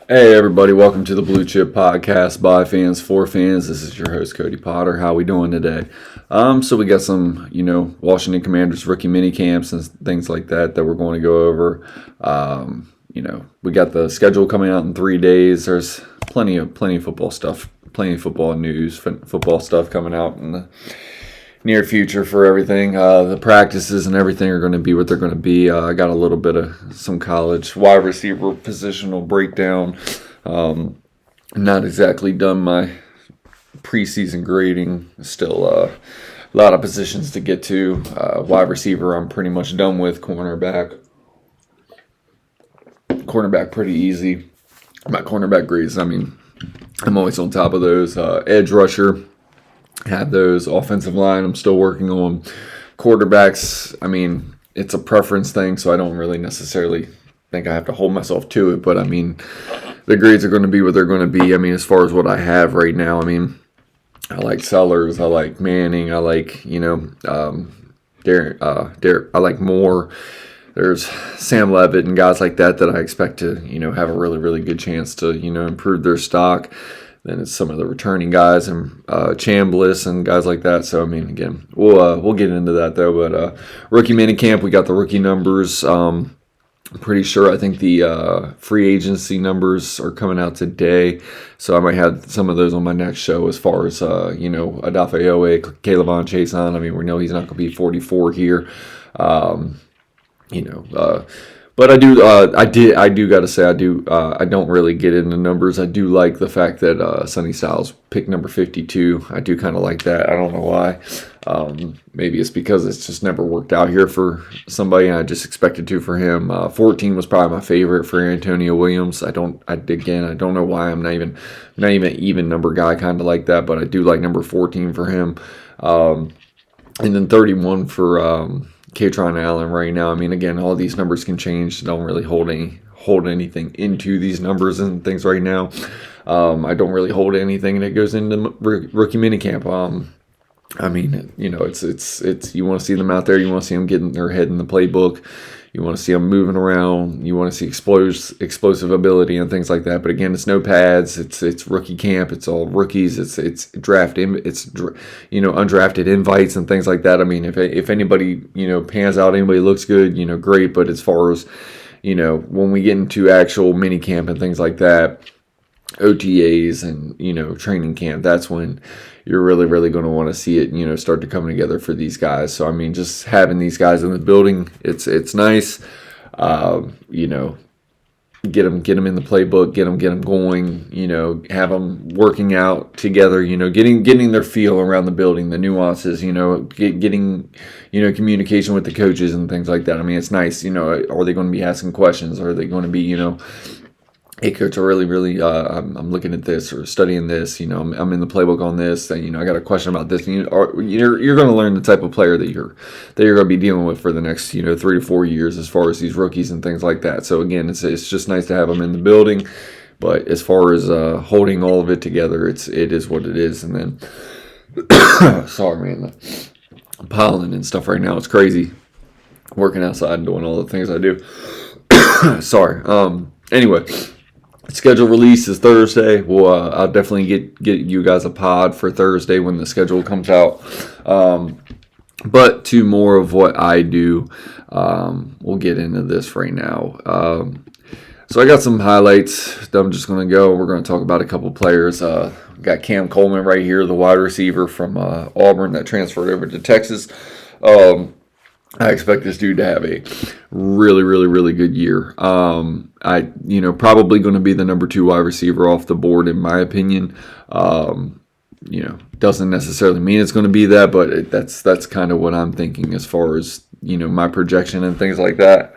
Hey everybody, welcome to the Blue Chip Podcast by fans for fans. This is your host Cody Potter. How we doing today? So we got some, Washington Commanders rookie mini camps and things like that we're going to go over. We got the schedule coming out in 3 days. There's plenty of football stuff, plenty of football news, football stuff coming out in the near future for everything. The practices and everything are going to be what they're going to be. I got a little bit of some college wide receiver positional breakdown. Not exactly done my preseason grading. Still a lot of positions to get to. Wide receiver I'm pretty much done with. Cornerback pretty easy. My cornerback grades, I'm always on top of those. Edge rusher, have those. Offensive line, I'm still working on. Quarterbacks, it's a preference thing, so I don't really necessarily think I have to hold myself to it. But the grades are going to be what they're going to be. As far as what I have right now, I like Sellers, I like Manning, I like Derek, I like Moore. There's Sam Levitt and guys like that I expect to have a really, really good chance to improve their stock. Then it's some of the returning guys and Chambliss and guys like that. So again, we'll get into that though. But rookie minicamp, we got the rookie numbers. I'm pretty sure. I think the free agency numbers are coming out today, so I might have some of those on my next show. As far as Odafe Owe, Caleb Chase on. We know he's not going to be 44 here. But I do got to say, I don't really get into numbers. I do like the fact that Sonny Styles picked number 52. I do kind of like that. I don't know why. Maybe it's because it's just never worked out here for somebody, and I just expected to for him. 14 was probably my favorite for Antonio Williams. I don't know why. I'm not even number guy, kind of like that, but I do like number 14 for him. And then 31 for Katron Allen right now. Again, all these numbers can change. Don't really hold anything into these numbers and things right now. I don't really hold anything that goes into rookie minicamp. It's you want to see them out there. You want to see them getting their head in the playbook. You want to see them moving around. You want to see explosive ability and things like that. But again, it's no pads. It's rookie camp. It's all rookies. It's undrafted invites and things like that. If anybody pans out, anybody looks good, great. But as far as when we get into actual mini camp and things like that, OTAs and training camp, that's when you're really, really going to want to see it start to come together for these guys. So just having these guys in the building, it's nice. Get them in the playbook, get them going. Have them working out together. Getting their feel around the building, the nuances. Getting communication with the coaches and things like that. It's nice. Are they going to be asking questions? Are they going to be hey coach, I really I'm looking at this or studying this, I'm in the playbook on this, and I got a question about this, and you're going to learn the type of player that you're going to be dealing with for the next 3 to 4 years as far as these rookies and things like that. So again, it's just nice to have them in the building, but as far as holding all of it together, it is what it is. And then sorry man, the pollen and stuff right now, it's crazy working outside and doing all the things I do. Sorry. Anyway, schedule release is Thursday. I'll definitely get you guys a pod for Thursday when the schedule comes out. But to more of what I do, we'll get into this right now. So I got some highlights that I'm just going to go. We're going to talk about a couple players. Got Cam Coleman right here, the wide receiver from Auburn that transferred over to Texas. I expect this dude to have a really, really, really good year. Probably going to be the number 2 wide receiver off the board, in my opinion. Doesn't necessarily mean it's going to be that, but that's kind of what I'm thinking as far as, my projection and things like that.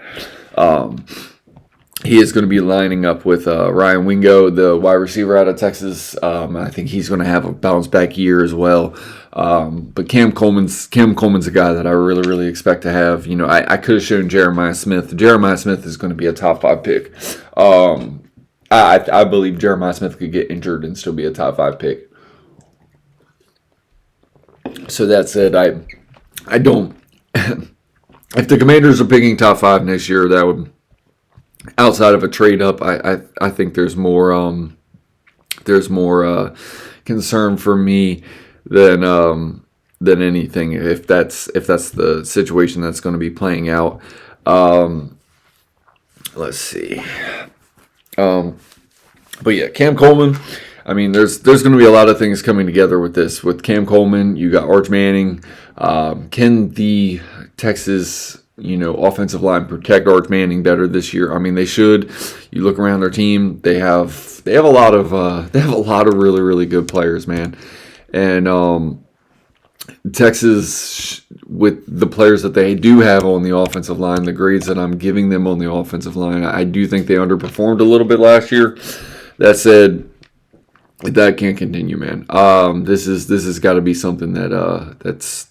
He is going to be lining up with Ryan Wingo, the wide receiver out of Texas. I think he's going to have a bounce back year as well. But Cam Coleman's a guy that I really, really expect to have. I could have shown Jeremiah Smith. Jeremiah Smith is going to be a top 5 pick. I believe Jeremiah Smith could get injured and still be a top 5 pick. So that said, I don't. If the Commanders are picking top 5 next year, that would outside of a trade up, I think there's more concern for me than anything if that's the situation that's going to be playing out. Let's see. But yeah, Cam Coleman. I mean, there's going to be a lot of things coming together with this. With Cam Coleman, you got Arch Manning. Can the Texas offensive line protect Arch Manning better this year? I mean, they should. You look around their team; they have a lot of really really good players, man. And Texas, with the players that they do have on the offensive line, the grades that I'm giving them on the offensive line, I do think they underperformed a little bit last year. That said, that can't continue, man. This has got to be something that's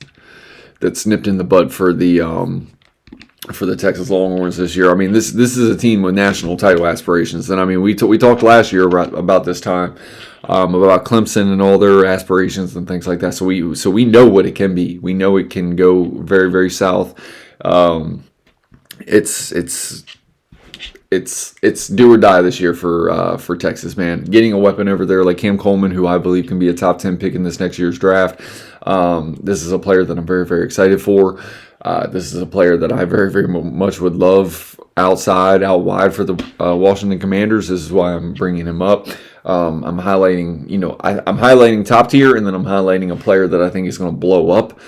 nipped in the bud for the Texas Longhorns this year. I mean, this is a team with national title aspirations, and I mean, we talked last year about this time about Clemson and all their aspirations and things like that. So we know what it can be. We know it can go very very south. It's do or die this year for Texas, man. Getting a weapon over there like Cam Coleman, who I believe can be a top 10 pick in this next year's draft. This is a player that I'm very very excited for. This is a player that I very, very much would love out wide for the Washington Commanders. This is why I'm bringing him up. I'm highlighting, I'm highlighting top tier, and then I'm highlighting a player that I think is going to blow up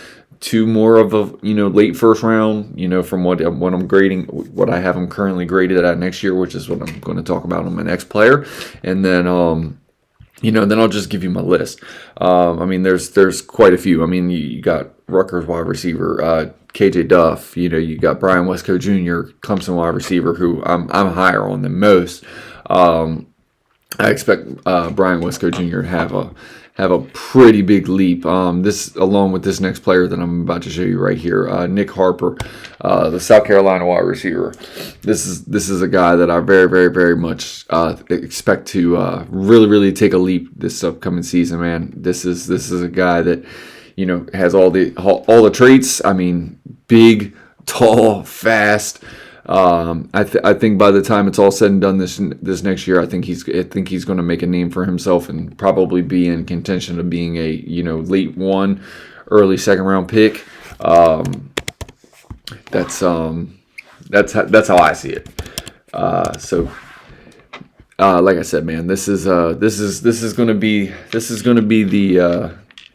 to more of a, late first round, from what I'm grading, what I have him currently graded at next year, which is what I'm going to talk about on my next player. And then, then I'll just give you my list. I mean, there's quite a few. I mean, you got Rutgers wide receiver, KJ Duff. You got Brian Wesco Jr., Clemson wide receiver, who I'm higher on than most. I expect Brian Wesco Jr. to have a pretty big leap. This, along with this next player that I'm about to show you right here, Nick Harper, the South Carolina wide receiver. This is a guy that I very, very, very much expect to really, really take a leap this upcoming season, man. This is a guy that has all the traits. I mean, big, tall, fast. I think by the time it's all said and done this next year, I think he's going to make a name for himself and probably be in contention of being a late one, early second round pick. That's how I see it. Like I said, man, this is going to be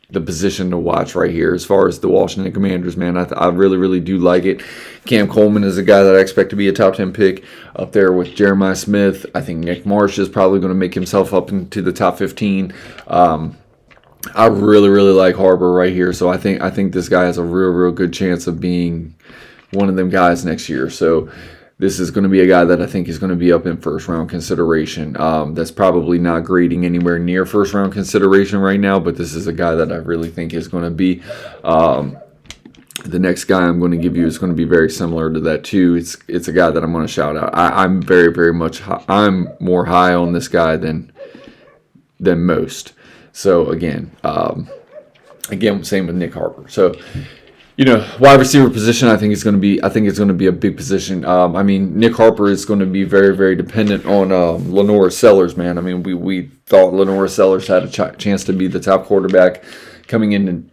the position to watch right here as far as the Washington Commanders, man. I really, really do like it. Cam Coleman is a guy that I expect to be a top 10 pick up there with Jeremiah Smith. I think Nick Marsh is probably going to make himself up into the top 15. I really, really like Harper right here. So I think this guy has a real, real good chance of being one of them guys next year. So this is going to be a guy that I think is going to be up in first round consideration. That's probably not grading anywhere near first round consideration right now, but this is a guy that I really think is going to be. The next guy I'm going to give you is going to be very similar to that too. It's a guy that I'm going to shout out. I'm very, very much I'm more high on this guy than most. So again, same with Nick Harper. So. Wide receiver position, I think it's going to be a big position. I mean, Nick Harper is going to be very, very dependent on Lenore Sellers, man. I mean, we thought Lenore Sellers had a chance to be the top quarterback coming into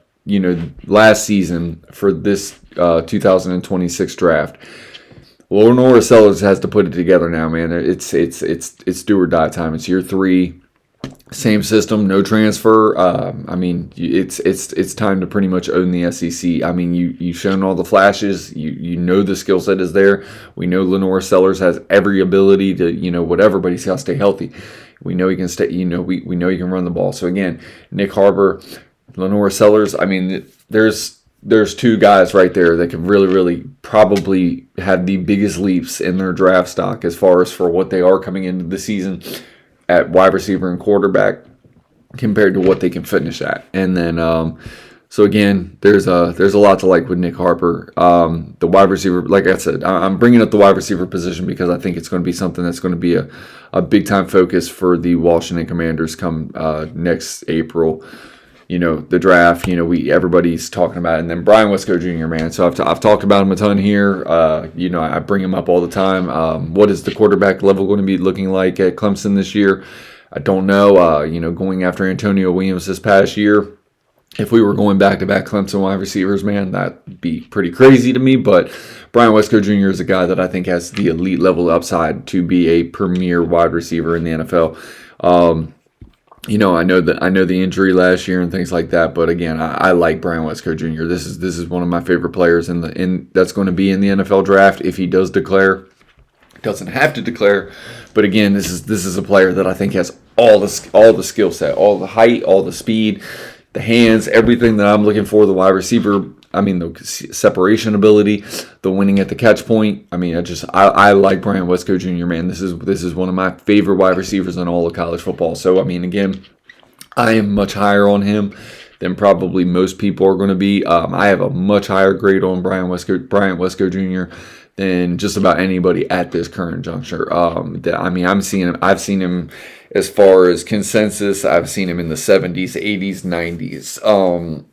last season for this 2026 draft. Lenore Sellers has to put it together now, man. It's do or die time. It's year 3. Same system, no transfer. I mean, it's time to pretty much own the SEC. I mean, you've shown all the flashes. You know the skill set is there. We know Lenore Sellers has every ability to whatever, but he's got to stay healthy. We know he can stay. We know he can run the ball. So again, Nick Harper, Lenore Sellers. I mean, there's 2 guys right there that could really, really probably have the biggest leaps in their draft stock as far as for what they are coming into the season at wide receiver and quarterback compared to what they can finish at. And then, so again, there's a lot to like with Nick Harper. The wide receiver, like I said, I'm bringing up the wide receiver position because I think it's going to be something that's going to be a big time focus for the Washington Commanders come next April. the draft, everybody's talking about it. And then Brian Wesco Jr., man. So I've talked about him a ton here. I bring him up all the time. What is the quarterback level going to be looking like at Clemson this year? I don't know. Going after Antonio Williams this past year, if we were going back-to-back Clemson wide receivers, man, that'd be pretty crazy to me. But Brian Wesco Jr. is a guy that I think has the elite level upside to be a premier wide receiver in the NFL. I know the injury last year and things like that, but again, I like Brian Wesco Jr. This is one of my favorite players that's going to be in the NFL draft if he does declare. Doesn't have to declare, but again, this is a player that I think has all the skill set, all the height, all the speed, the hands, everything that I'm looking for. The wide receiver, the separation ability, the winning at the catch point. I like Brian Wesco Jr., man. This is one of my favorite wide receivers in all of college football. So, again, I am much higher on him than probably most people are going to be. I have a much higher grade on Brian Wesco Jr. than just about anybody at this current juncture. I've seen him as far as consensus. I've seen him in the 70s, 80s, 90s.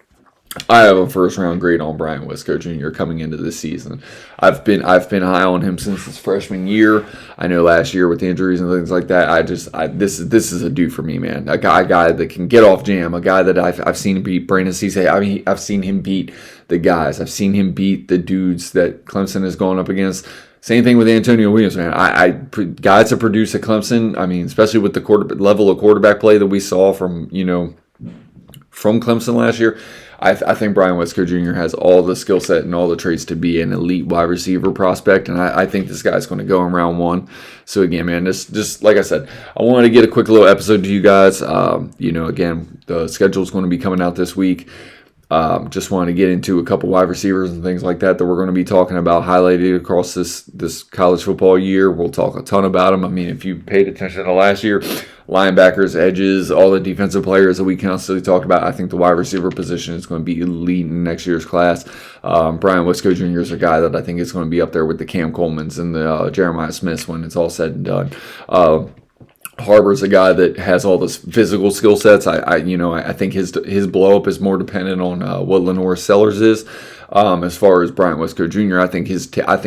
I have a first round grade on Brian Wesco Jr. coming into this season. I've been high on him since his freshman year. I know last year with the injuries and things like that, this is a dude for me, man. A guy that can get off jam. A guy that I've seen him beat Brandon Cisse. I've seen him beat the guys. I've seen him beat the dudes that Clemson has gone up against. Same thing with Antonio Williams, man. Guys that produce at Clemson. Especially with the level of quarterback play that we saw from Clemson last year. I think Brian Wesco Jr. has all the skill set and all the traits to be an elite wide receiver prospect, and I think this guy's going to go in round one. So again, man, just like I said, I wanted to get a quick little episode to you guys. Again, the schedule is going to be coming out this week. Just wanted to get into a couple wide receivers and things like that we're going to be talking about, highlighted across this college football year. We'll talk a ton about them. If you paid attention to last year, linebackers, edges, all the defensive players that we constantly talked about, I think the wide receiver position is going to be elite in next year's class. Brian Wesco Jr. is a guy that I think is going to be up there with the Cam Colemans and the Jeremiah Smiths when it's all said and done. Harbor's a guy that has all this physical skill sets. I think his blow up is more dependent on what Lenore Sellers is. As far as Brian Wesco Jr., I think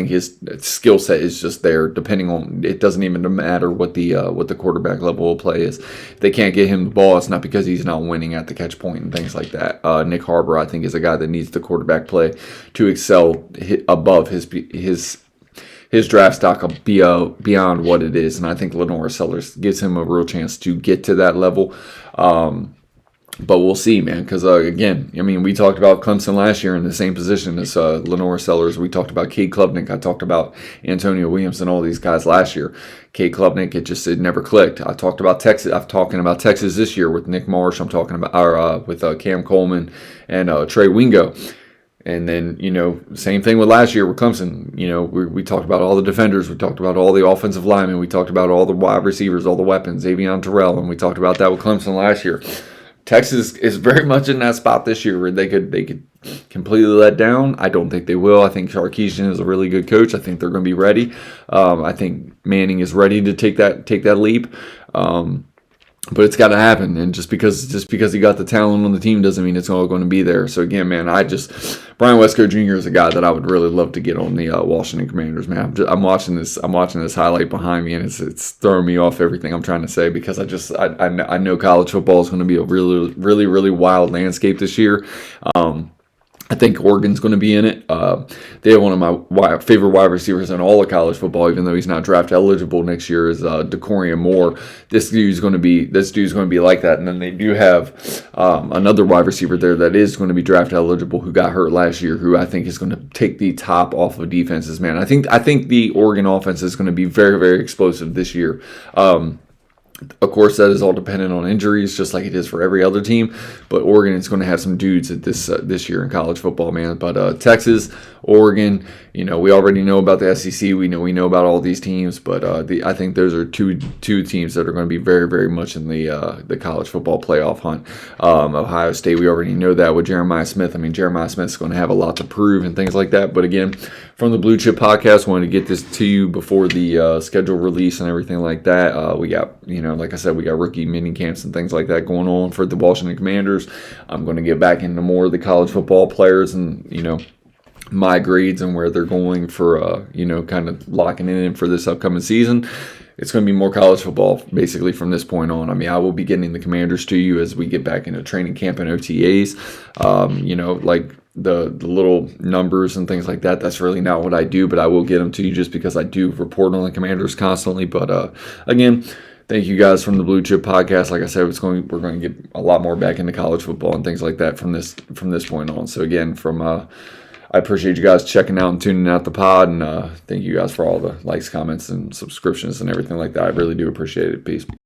his skill set is just there. Depending on, it doesn't even matter what the quarterback level of play is. If they can't get him the ball, it's not because he's not winning at the catch point and things like that. Nick Harbor, I think, is a guy that needs the quarterback play to excel above his draft stock beyond what it is, and I think Lenore Sellers gives him a real chance to get to that level. But we'll see, man, because, again, we talked about Clemson last year in the same position as Lenore Sellers. We talked about Cade Klubnik. I talked about Antonio Williams and all these guys last year. Cade Klubnik, it never clicked. I talked about Texas. I'm talking about Texas this year with Nick Marsh. I'm talking about with Cam Coleman and Trey Wingo. And then, same thing with last year with Clemson. We talked about all the defenders. We talked about all the offensive linemen. We talked about all the wide receivers, all the weapons, Avion Terrell, and we talked about that with Clemson last year. Texas is very much in that spot this year where they could completely let down. I don't think they will. I think Sarkisian is a really good coach. I think they're going to be ready. I think Manning is ready to take that leap. But it's got to happen, and just because he got the talent on the team doesn't mean it's all going to be there. So again, man, Brian Wesco Jr. is a guy that I would really love to get on the Washington Commanders, man. I'm watching this highlight behind me, and it's throwing me off everything I'm trying to say because I know college football is going to be a really, really, really wild landscape this year. I think Oregon's going to be in it. They have one of my favorite wide receivers in all of college football, even though he's not draft eligible next year, is DeCorian Moore. This dude's going to be like that. And then they do have another wide receiver there that is going to be draft eligible who got hurt last year, who I think is going to take the top off of defenses, man. I think the Oregon offense is going to be very, very explosive this year. Of course, that is all dependent on injuries, just like it is for every other team. But Oregon is going to have some dudes at this year in college football, man. But Texas, Oregon, we already know about the SEC. We know about all these teams. But I think those are two teams that are going to be very, very much in the college football playoff hunt. Ohio State, we already know that with Jeremiah Smith. Jeremiah Smith's going to have a lot to prove and things like that. But again, from the Blue Chip Podcast, wanted to get this to you before the schedule release and everything like that. We got like I said, we got rookie mini camps and things like that going on for the Washington Commanders. I'm going to get back into more of the college football players and, my grades and where they're going for, kind of locking it in for this upcoming season. It's going to be more college football basically from this point on. I mean, I will be getting the Commanders to you as we get back into training camp and OTAs. Like the little numbers and things like that, that's really not what I do, but I will get them to you just because I do report on the Commanders constantly. But again, thank you guys from the Blue Chip Podcast. Like I said, we're going to get a lot more back into college football and things like that from this point on. So again, I appreciate you guys checking out and tuning out the pod, and thank you guys for all the likes, comments, and subscriptions and everything like that. I really do appreciate it. Peace.